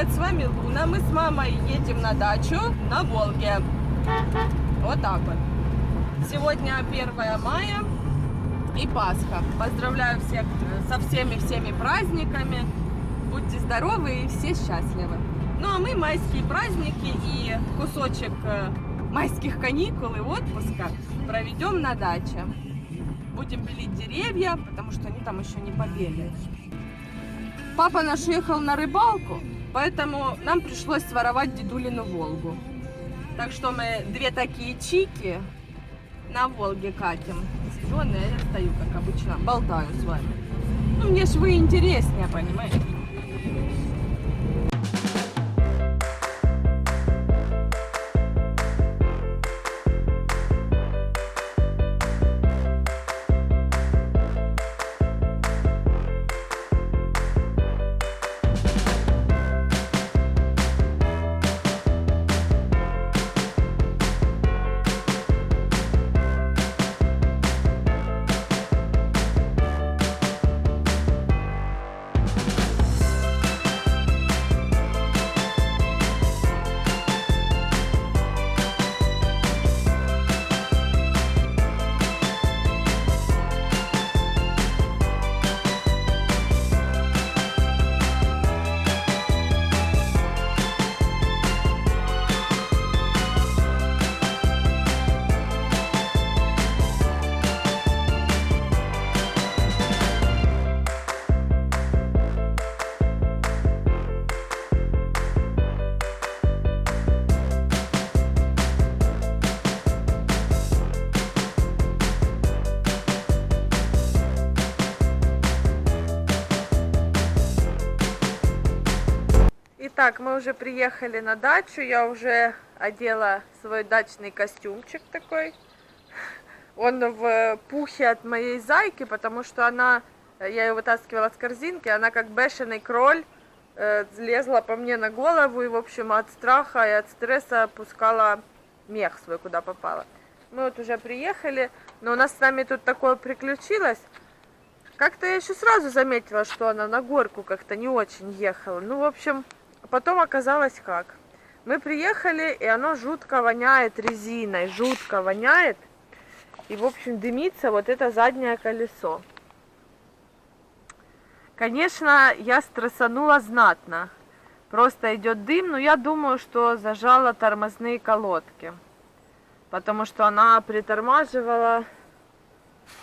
привет! С вами Луна. Мы с мамой едем на дачу на Волге. Вот так вот. Сегодня 1 мая и Пасха. Поздравляю всех со всеми праздниками. Будьте здоровы и все счастливы. Ну а мы майские праздники и кусочек майских каникул и отпуска проведем на даче. Будем белить деревья, потому что они там еще не побелели. Папа наш ехал на рыбалку, поэтому нам пришлось своровать дедулину Волгу. Так что мы две такие чики на Волге катим. Зеленые, я стою, как обычно, болтаю с вами. Ну, мне ж вы интереснее, понимаете? Итак, мы уже приехали на дачу, я уже одела свой дачный костюмчик такой. Он в пухе от моей зайки, потому что я ее вытаскивала с корзинки, она как бешеный кроль лезла по мне на голову и, в общем, от страха и от стресса пускала мех свой, куда попало. Мы вот уже приехали, но у нас с нами тут такое приключилось. Как-то я еще сразу заметила, что она на горку как-то не очень ехала. Ну, в общем... Потом оказалось как. Мы приехали, и оно жутко воняет резиной, жутко воняет. И, в общем, дымится вот это заднее колесо. Конечно, я стрессанула знатно. Просто идет дым, но я думаю, что зажала тормозные колодки. Потому что она притормаживала,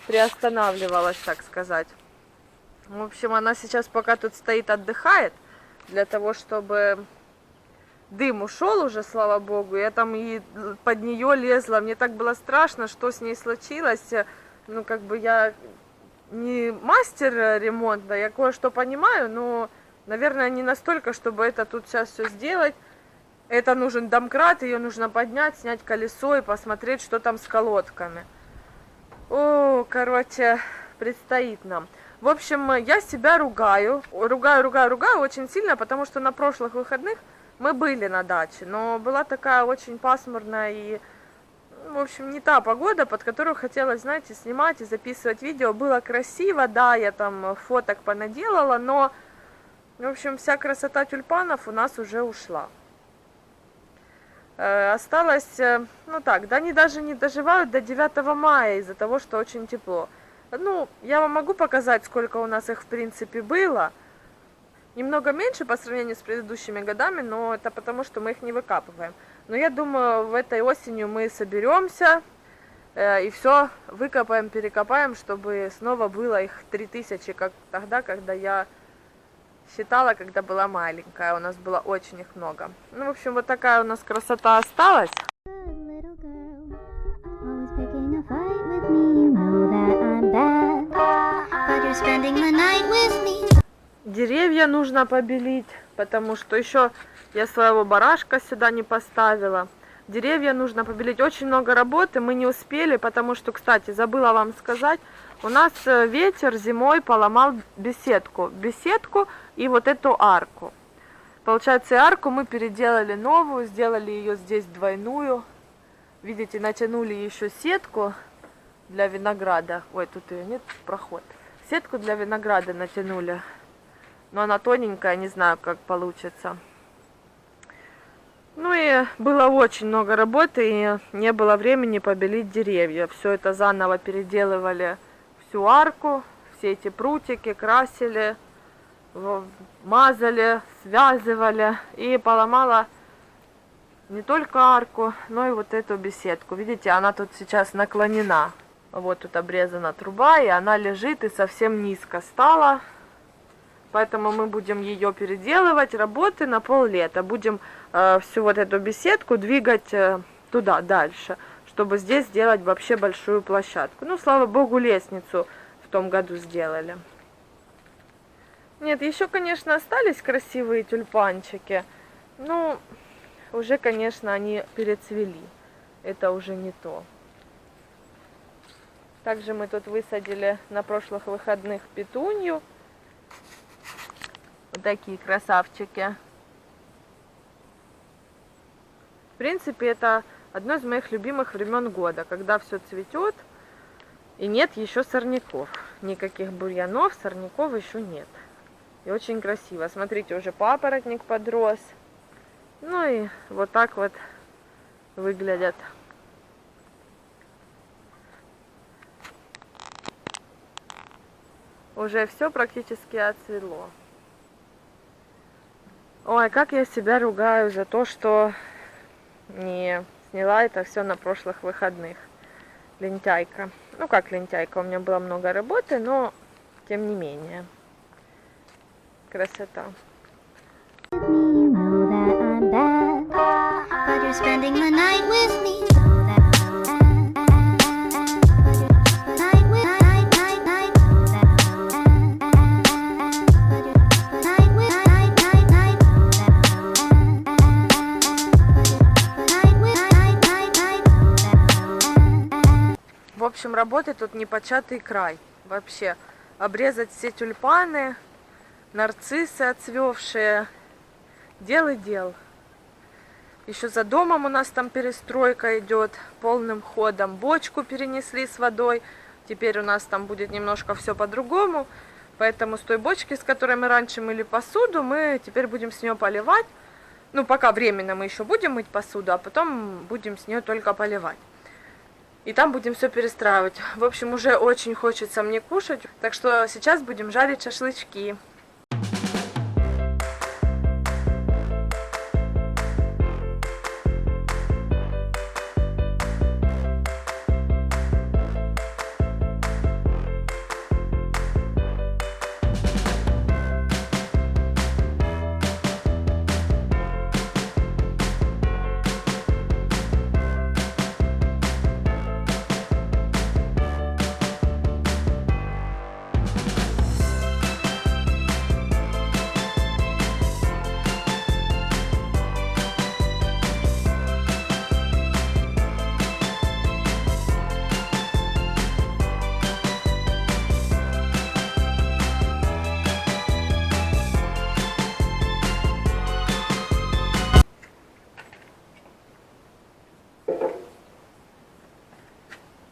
приостанавливалась, так сказать. В общем, она сейчас пока тут стоит, отдыхает. Для того, чтобы дым ушел уже, слава богу. Я там и под нее лезла. Мне так было страшно, что с ней случилось. Ну, как бы я не мастер ремонта, я кое-что понимаю, но, наверное, не настолько, чтобы это тут сейчас все сделать. Это нужен домкрат, ее нужно поднять, снять колесо и посмотреть, что там с колодками. О, короче, предстоит нам. В общем, я себя ругаю очень сильно, потому что на прошлых выходных мы были на даче, но была такая очень пасмурная и, в общем, не та погода, под которую хотелось, знаете, снимать и записывать видео. Было красиво, да, я там фоток понаделала, но, в общем, вся красота тюльпанов у нас уже ушла. Осталось, ну так, да, они даже не доживают до 9 мая из-за того, что очень тепло. Ну, я вам могу показать, сколько у нас их, в принципе, было. Немного меньше по сравнению с предыдущими годами, но это потому, что мы их не выкапываем. Но я думаю, в этой осенью мы соберемся и все выкопаем, перекопаем, чтобы снова было их 3000, как тогда, когда я считала, когда была маленькая. У нас было очень их много. Ну, в общем, вот такая у нас красота осталась. Деревья нужно побелить, потому что еще я своего барашка сюда не поставила. Деревья нужно побелить. Очень много работы, мы не успели, потому что, кстати, забыла вам сказать, у нас ветер зимой поломал беседку и вот эту арку. Получается, и арку мы переделали новую, сделали ее здесь двойную. Видите, натянули еще сетку для винограда. Ой, тут ее нет, проход. Сетку для винограда натянули. Но она тоненькая, не знаю, как получится. Ну и было очень много работы, и не было времени побелить деревья. Все это заново переделывали, всю арку, все эти прутики красили, мазали, связывали. И поломала не только арку, но и вот эту беседку. Видите, она тут сейчас наклонена. Вот тут обрезана труба, и она лежит и совсем низко стала. Поэтому мы будем ее переделывать, работы на пол-лета. Будем всю вот эту беседку двигать туда, дальше, чтобы здесь сделать вообще большую площадку. Ну, слава богу, лестницу в том году сделали. Нет, еще, конечно, остались красивые тюльпанчики. Ну, уже, конечно, они перецвели. Это уже не то. Также мы тут высадили на прошлых выходных петунью. Вот такие красавчики. В принципе, это одно из моих любимых времен года, когда все цветет и нет еще сорняков. Никаких бурьянов, сорняков еще нет. И очень красиво. Смотрите, уже папоротник подрос. Ну и вот так вот выглядят. Уже все практически отцвело. Ой, как я себя ругаю за то, что не сняла это все на прошлых выходных. Лентяйка. Ну как лентяйка, у меня было много работы, но тем не менее. Красота. В общем, работы тут непочатый край. Вообще, обрезать все тюльпаны, нарциссы отцвевшие. Дел и дел. Еще за домом у нас там перестройка идет полным ходом. Бочку перенесли с водой. Теперь у нас там будет немножко все по-другому. Поэтому с той бочки, с которой мы раньше мыли посуду, мы теперь будем с нее поливать. Ну, пока временно мы еще будем мыть посуду, а потом будем с нее только поливать. И там будем все перестраивать. В общем, уже очень хочется мне кушать. Так что сейчас будем жарить шашлычки.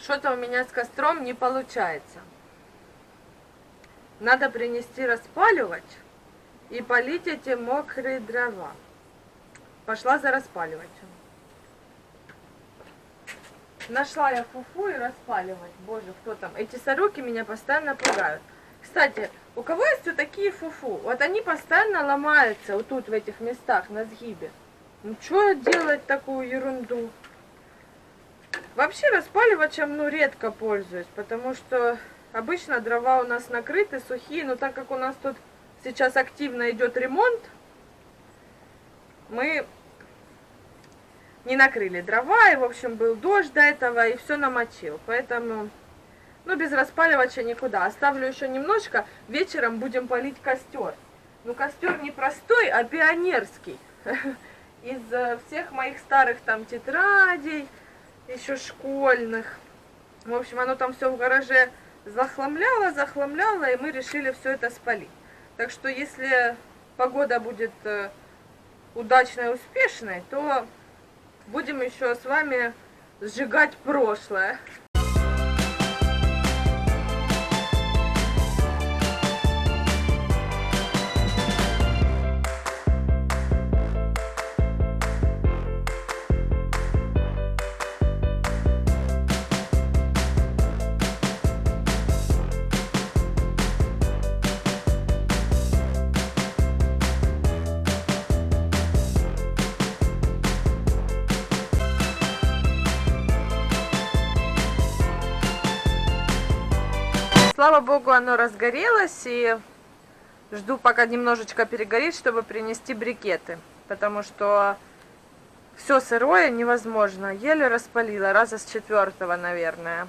Что-то у меня с костром не получается. Надо принести распаливать и полить эти мокрые дрова. Пошла за распаливателем. Нашла я фуфу и распаливать. Боже, кто там? Эти сороки меня постоянно пугают. Кстати, у кого есть вот такие фуфу? Вот они постоянно ломаются вот тут в этих местах на сгибе. Ну что делать такую ерунду? Вообще распаливачем, ну, редко пользуюсь, потому что обычно дрова у нас накрыты, сухие, но так как у нас тут сейчас активно идет ремонт, мы не накрыли дрова, и, в общем, был дождь до этого, и все намочил, поэтому, ну, без распаливача никуда. Оставлю еще немножко, вечером будем палить костер. Ну, костер не простой, а пионерский, из всех моих старых там тетрадей, еще школьных. В общем, оно там все в гараже захламляло, и мы решили все это спалить. Так что, если погода будет удачной, успешной, то будем еще с вами сжигать прошлое. Слава богу, оно разгорелось, и жду, пока немножечко перегорит, чтобы принести брикеты. Потому что все сырое невозможно. Еле распалила, раза с 4-го, наверное.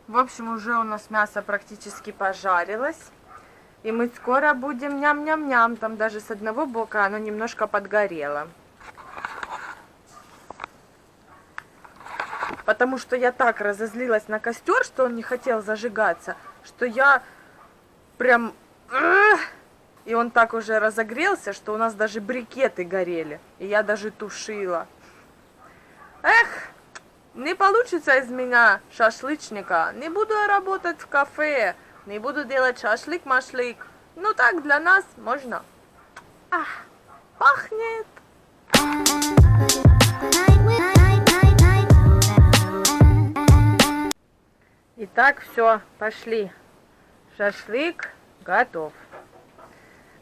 В общем, уже у нас мясо практически пожарилось. И мы скоро будем ням-ням-ням. Там даже с одного бока оно немножко подгорело. Потому что я так разозлилась на костер, что он не хотел зажигаться, что я прям... И он так уже разогрелся, что у нас даже брикеты горели. И я даже тушила. Эх! Не получится из меня шашлычника. Не буду я работать в кафе. Не буду делать шашлык-машлык. Ну так, для нас можно. Ах, пахнет. Итак, все, пошли. Шашлык готов.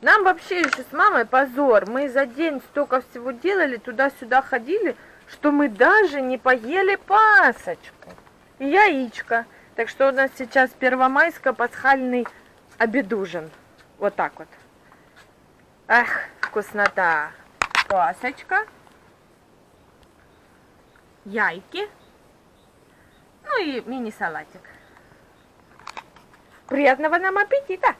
Нам вообще еще с мамой позор. Мы за день столько всего делали, туда-сюда ходили, что мы даже не поели пасочку и яичко. Так что у нас сейчас первомайско-пасхальный обедужин. Вот так вот. Ах, вкуснота. Пасочка. Яйки. Ну и мини-салатик. Приятного нам аппетита!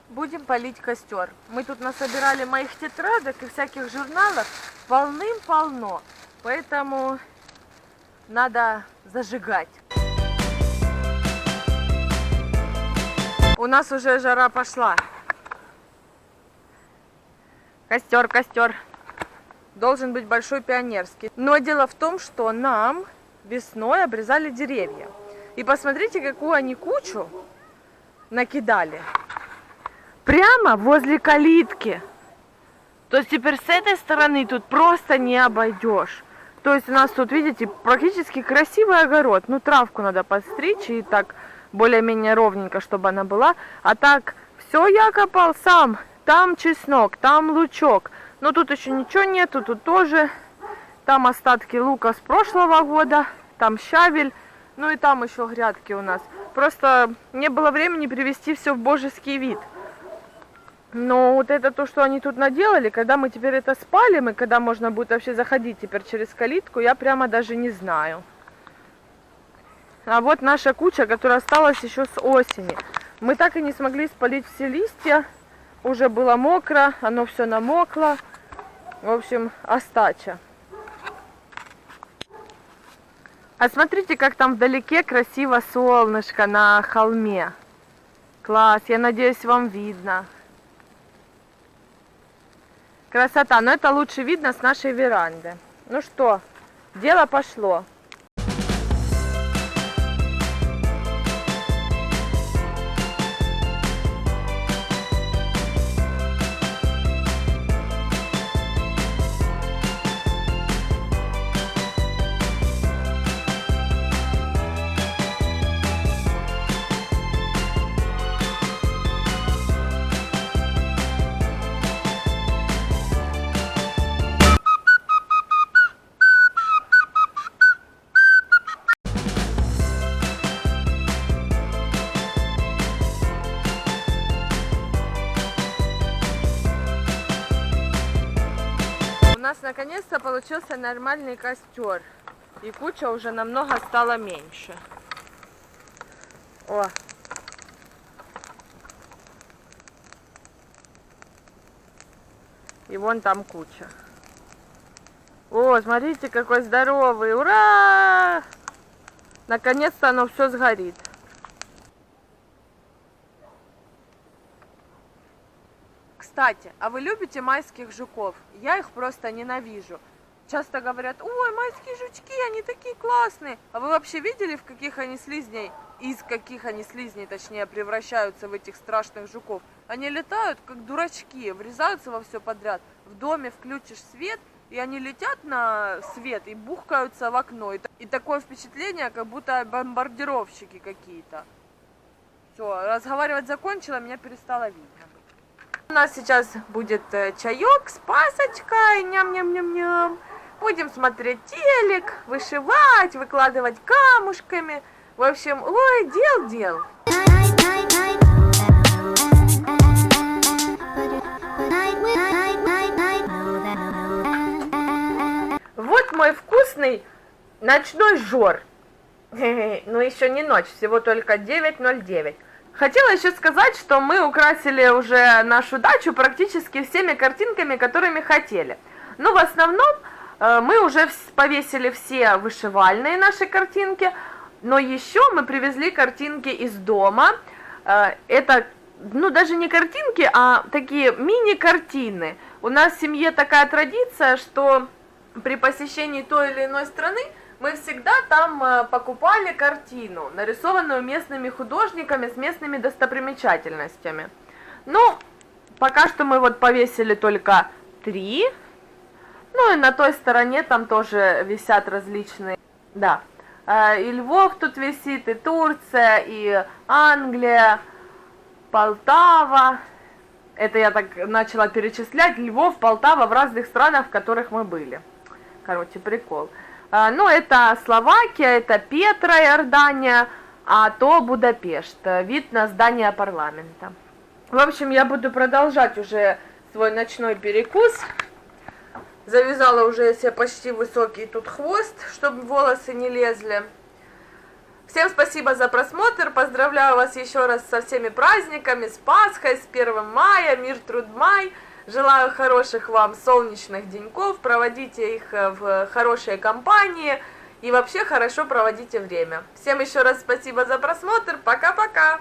Будем полить костер. Мы тут насобирали моих тетрадок и всяких журналов полным-полно. Поэтому надо зажигать. У нас уже жара пошла. Костер, костер. Должен быть большой пионерский. Но дело в том, что нам весной обрезали деревья. И посмотрите, какую они кучу накидали. Прямо возле калитки. То есть теперь с этой стороны тут просто не обойдешь. То есть у нас тут, видите, практически красивый огород. Ну, травку надо подстричь и так более-менее ровненько, чтобы она была. А так, все я копал сам. Там чеснок, там лучок. Но тут еще ничего нету, тут тоже. Там остатки лука с прошлого года. Там щавель. Ну и там еще грядки у нас. Просто не было времени привести все в божеский вид. Но вот это то, что они тут наделали, когда мы теперь это спалим, и когда можно будет вообще заходить теперь через калитку, я прямо даже не знаю. А вот наша куча, которая осталась еще с осени. Мы так и не смогли спалить все листья. Уже было мокро, оно все намокло. В общем, остача. А смотрите, как там вдалеке красиво солнышко на холме. Класс, я надеюсь, вам видно. Красота, но это лучше видно с нашей веранды. Ну что, дело пошло. У нас наконец-то получился нормальный костер. И куча уже намного стала меньше. О! И вон там куча. О, смотрите, какой здоровый! Ура! Наконец-то оно все сгорит. Кстати, а вы любите майских жуков? Я их просто ненавижу. Часто говорят: ой, майские жучки, они такие классные. А вы вообще видели, в каких они слизней, из каких они слизней, точнее, превращаются в этих страшных жуков? Они летают, как дурачки, врезаются во все подряд. В доме включишь свет, и они летят на свет и бухкаются в окно. И такое впечатление, как будто бомбардировщики какие-то. Все, разговаривать закончила, меня перестало видно. У нас сейчас будет чаек с пасочкой, ням-ням-ням-ням. Будем смотреть телек, вышивать, выкладывать камушками. В общем, ой, дел. Вот мой вкусный ночной жор. Ну еще не ночь, всего только 9:09. Хотела еще сказать, что мы украсили уже нашу дачу практически всеми картинками, которыми хотели. Но в основном мы уже повесили все вышивальные наши картинки, но еще мы привезли картинки из дома. Это, ну, даже не картинки, а такие мини-картины. У нас в семье такая традиция, что при посещении той или иной страны мы всегда там покупали картину, нарисованную местными художниками с местными достопримечательностями. Ну, пока что мы вот повесили только 3. Ну и на той стороне там тоже висят различные. Да, и Львов тут висит, и Турция, и Англия, Полтава. Это я так начала перечислять. Львов, Полтава в разных странах, в которых мы были. Короче, прикол. Ну, это Словакия, это Петра, Иордания, а то Будапешт. Вид на здание парламента. В общем, я буду продолжать уже свой ночной перекус. Завязала уже себе почти высокий тут хвост, чтобы волосы не лезли. Всем спасибо за просмотр. Поздравляю вас еще раз со всеми праздниками, с Пасхой, с 1 мая, мир, труд, май. Желаю хороших вам солнечных деньков, проводите их в хорошей компании и вообще хорошо проводите время. Всем еще раз спасибо за просмотр, пока-пока!